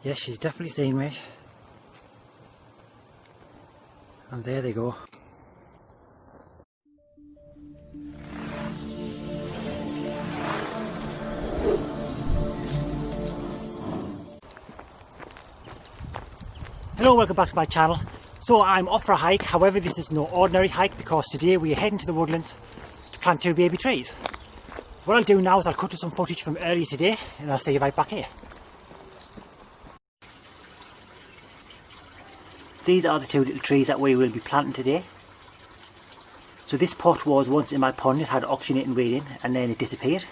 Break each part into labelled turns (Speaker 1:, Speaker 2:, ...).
Speaker 1: Yes, she's definitely seen me. And there they go. Hello, welcome back to my channel. So I'm off for a hike, however this is no ordinary hike because today we are heading to the woodlands to plant 2 baby trees. What I'll do now is I'll cut to some footage from earlier today and I'll see you right back here. These are the 2 little trees that we will be planting today. So this pot was once in my pond, it had oxygenating weight in and then it disappeared.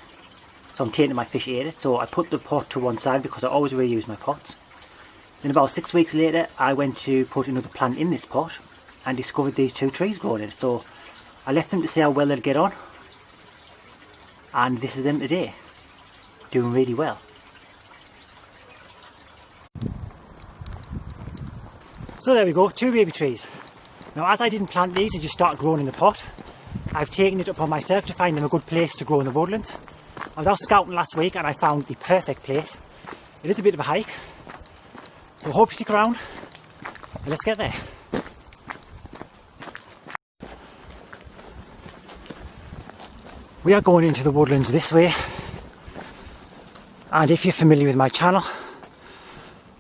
Speaker 1: So I'm taking my fish ate it, so I put the pot to one side because I always reuse my pots. Then about 6 weeks later I went to put another plant in this pot and discovered these 2 trees growing in it. So I left them to see how well they'd get on. And this is them today. Doing really well. So there we go, 2 baby trees. Now as I didn't plant these, they just started growing in the pot. I've taken it upon myself to find them a good place to grow in the woodlands. I was out scouting last week and I found the perfect place. It is a bit of a hike. So hope you stick around and let's get there. We are going into the woodlands this way, and if you're familiar with my channel,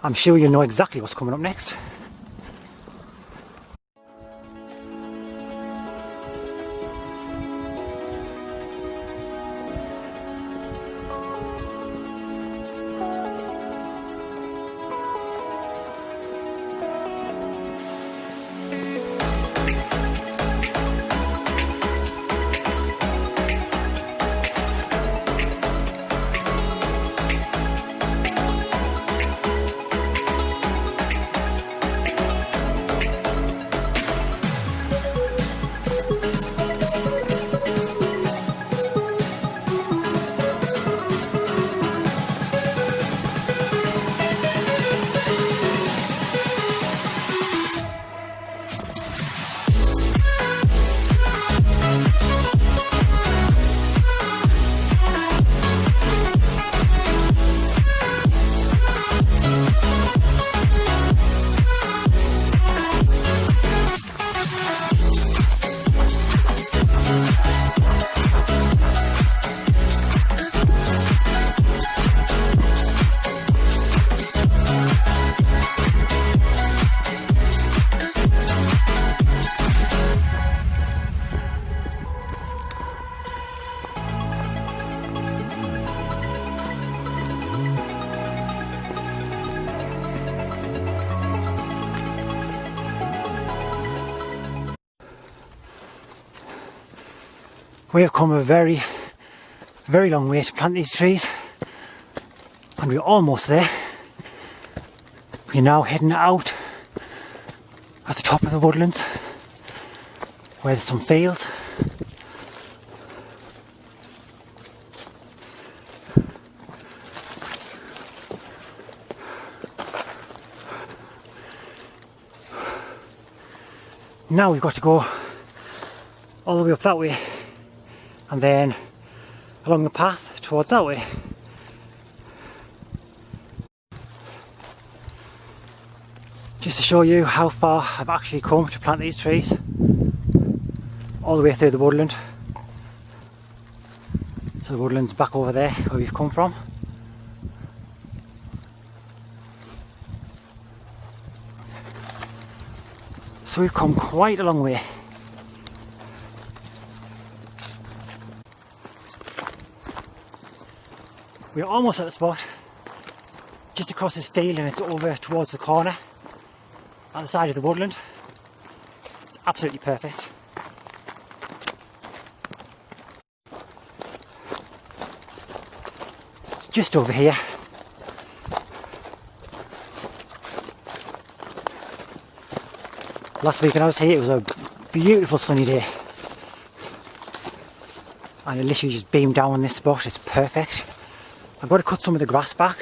Speaker 1: I'm sure you'll know exactly what's coming up next. We have come a very, very long way to plant these trees, and we're almost there. We're now heading out at the top of the woodlands where there's some fields. Now we've got to go all the way up that way and then along the path towards that way. Just to show you how far I've actually come to plant these trees, all the way through the woodland. So the woodland's back over there where we've come from. So we've come quite a long way. We're almost at the spot, just across this field, and it's over towards the corner at the side of the woodland. It's absolutely perfect. It's just over here. Last week when I was here it was a beautiful sunny day and it literally just beamed down on this spot. It's perfect. I've got to cut some of the grass back.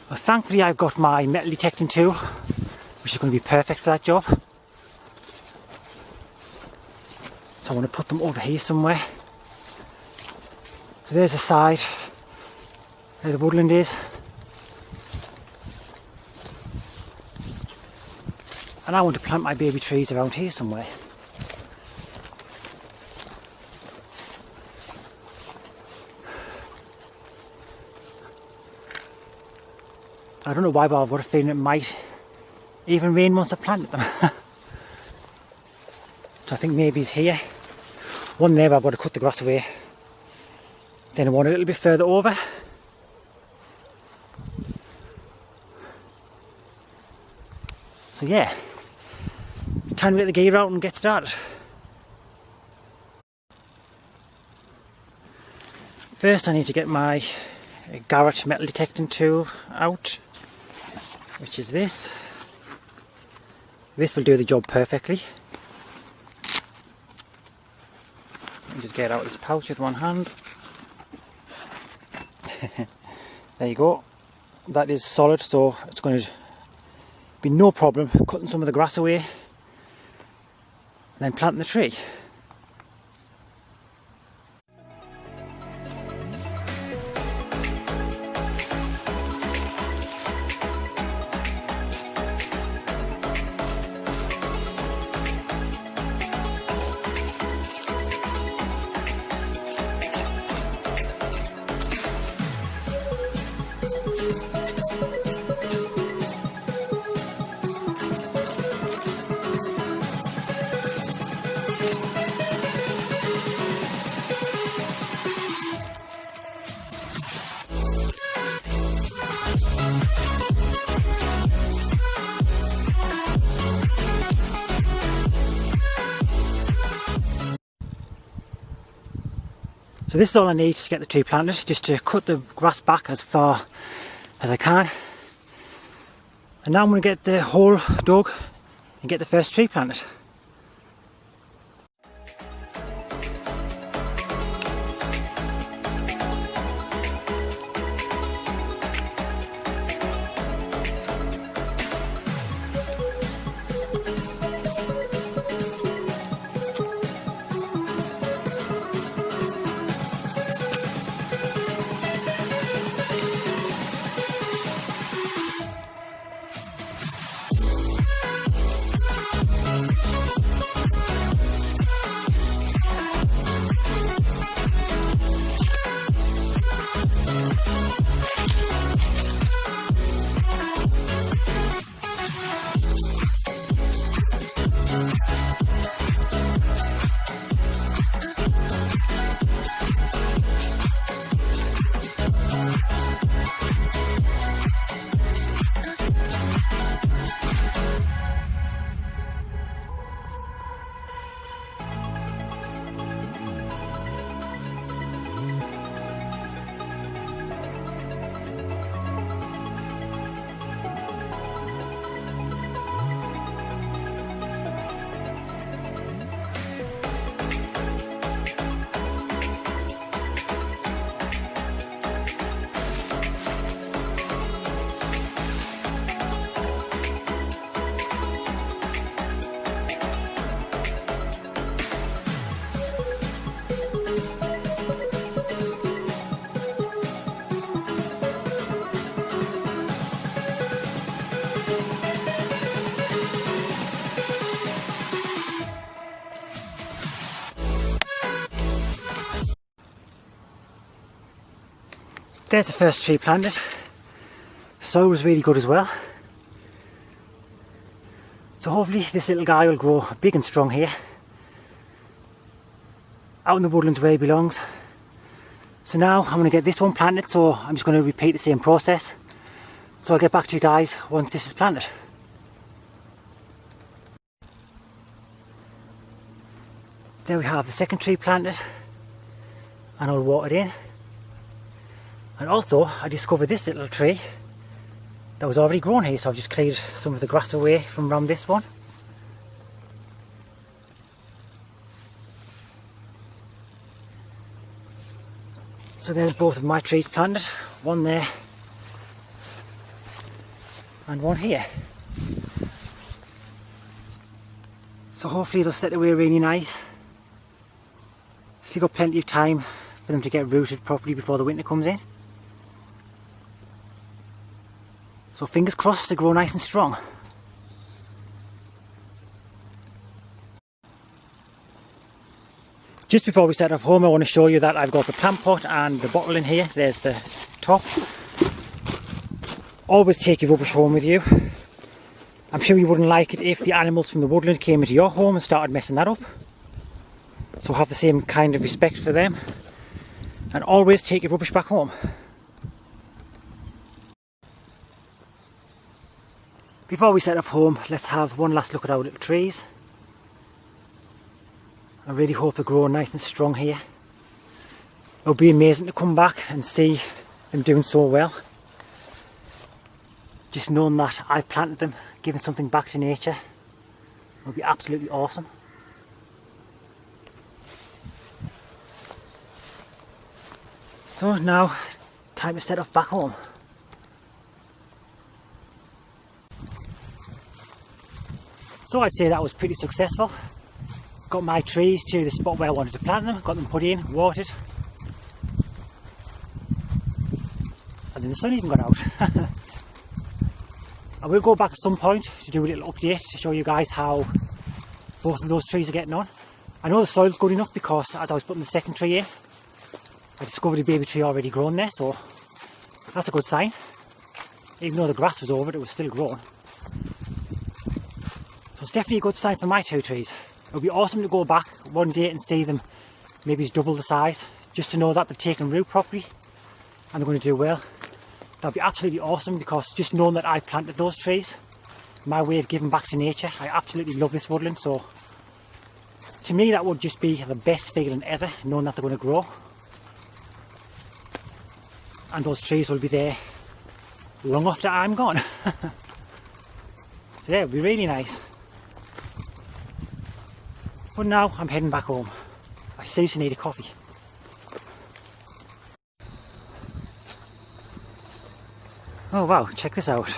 Speaker 1: Well, thankfully I've got my metal detecting tool, which is going to be perfect for that job. So I want to put them over here somewhere. So there's the side where the woodland is. And I want to plant my baby trees around here somewhere. I don't know why, but I've got a feeling it might even rain once I plant them. So I think maybe it's here. One there, I've got to cut the grass away. Then one a little bit further over. So yeah, time to get the gear out and get started. First I need to get my Garrett metal detecting tool out, which is this. This will do the job perfectly. And just get out this pouch with one hand. There you go. That is solid, so it's going to be no problem cutting some of the grass away and then planting the tree. So this is all I need to get the tree planted, just to cut the grass back as far as I can. And now I'm going to get the hole dug and get the first tree planted. There's the first tree planted. The soil was really good as well. So hopefully this little guy will grow big and strong here, out in the woodlands where he belongs. So now I'm going to get this one planted, so I'm just going to repeat the same process. So I'll get back to you guys once this is planted. There we have the second tree planted and all watered in. And also I discovered this little tree that was already grown here, so I've just cleared some of the grass away from around this one. So there's both of my trees planted, one there and one here. So hopefully they'll set away really nice. Still got plenty of time for them to get rooted properly before the winter comes in. So fingers crossed they grow nice and strong. Just before we set off home, I want to show you that I've got the plant pot and the bottle in here. There's the top. Always take your rubbish home with you. I'm sure you wouldn't like it if the animals from the woodland came into your home and started messing that up. So have the same kind of respect for them. And always take your rubbish back home. Before we set off home, let's have one last look at our little trees. I really hope they're growing nice and strong here. It would be amazing to come back and see them doing so well. Just knowing that I've planted them, giving something back to nature, would be absolutely awesome. So now, time to set off back home. So I'd say that was pretty successful. Got my trees to the spot where I wanted to plant them, got them put in, watered. And then the sun even got out. I will go back at some point to do a little update to show you guys how both of those trees are getting on. I know the soil's good enough because as I was putting the second tree in, I discovered a baby tree already grown there, so that's a good sign. Even though the grass was over it, it was still growing. So it's definitely a good sign for my two trees. It would be awesome to go back one day and see them maybe double the size, just to know that they've taken root properly and they're going to do well. That'd be absolutely awesome, because just knowing that I planted those trees, my way of giving back to nature. I absolutely love this woodland, so to me that would just be the best feeling ever, knowing that they're going to grow. And those trees will be there long after I'm gone. So yeah, it would be really nice. But now I'm heading back home. I seriously need a coffee. Oh wow, check this out.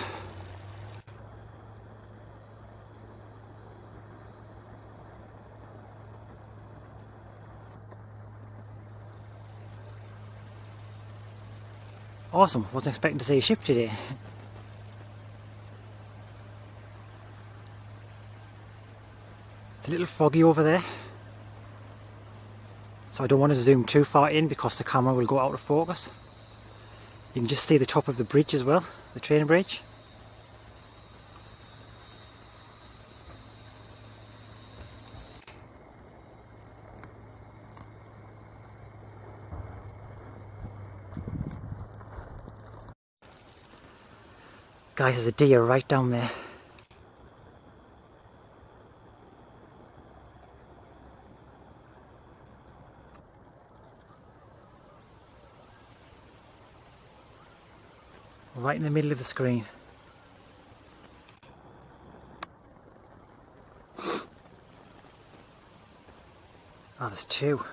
Speaker 1: Awesome, wasn't expecting to see a ship today. It's a little foggy over there, so I don't want to zoom too far in because the camera will go out of focus. You can just see the top of the bridge as well, the train bridge. Guys, there's a deer right down there. Right in the middle of the screen. Oh, there's two.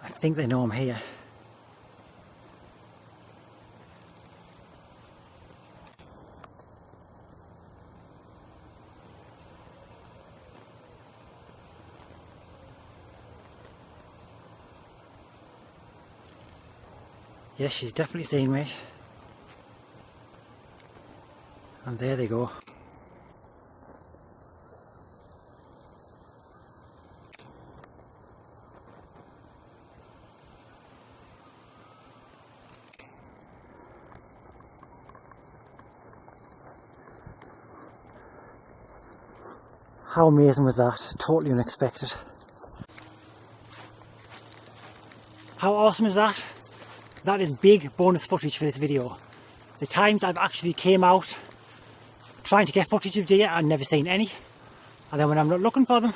Speaker 1: I think they know I'm here. Yes, she's definitely seen me. And there they go. How amazing was that? Totally unexpected. How awesome is that? That is big bonus footage for this video. The times I've actually came out trying to get footage of deer and never seen any. And then when I'm not looking for them,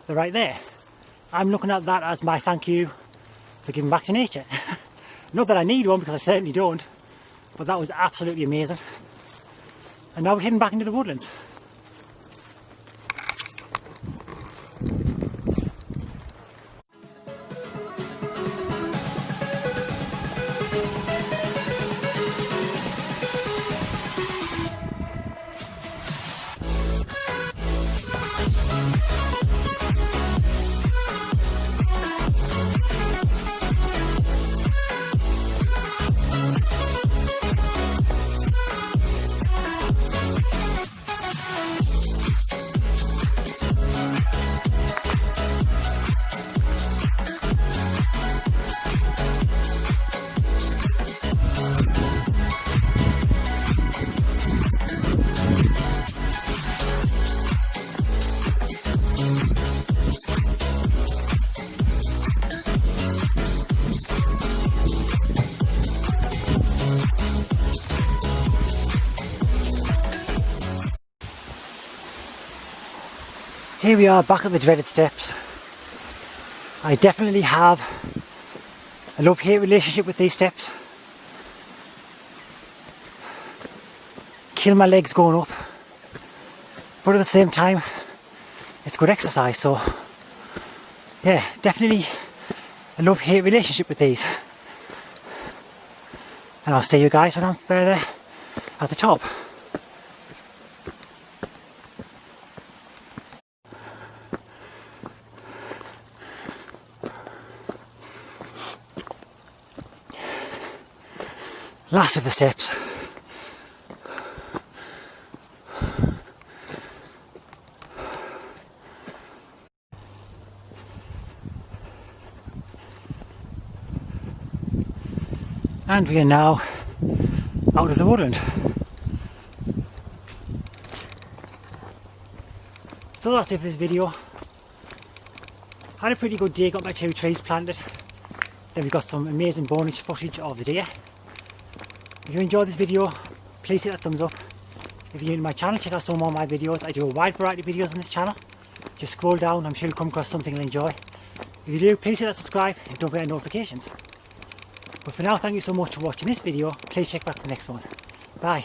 Speaker 1: they're right there. I'm looking at that as my thank you for giving back to nature. Not that I need one, because I certainly don't, but that was absolutely amazing. And now we're heading back into the woodlands. Here we are back at the dreaded steps. I definitely have a love-hate relationship with these steps. Kill my legs going up, but at the same time it's good exercise, so yeah, definitely a love-hate relationship with these. And I'll see you guys when I'm further at the top. Last of the steps. And we are now out of the woodland. So that's it for this video. Had a pretty good day, got my 2 trees planted. Then we got some amazing bonus footage of the deer. If you enjoyed this video, please hit that thumbs up. If you're new to my channel, check out some more of my videos. I do a wide variety of videos on this channel. Just scroll down, I'm sure you'll come across something you'll enjoy. If you do, please hit that subscribe and don't forget notifications. But for now, thank you so much for watching this video. Please check back for the next one. Bye.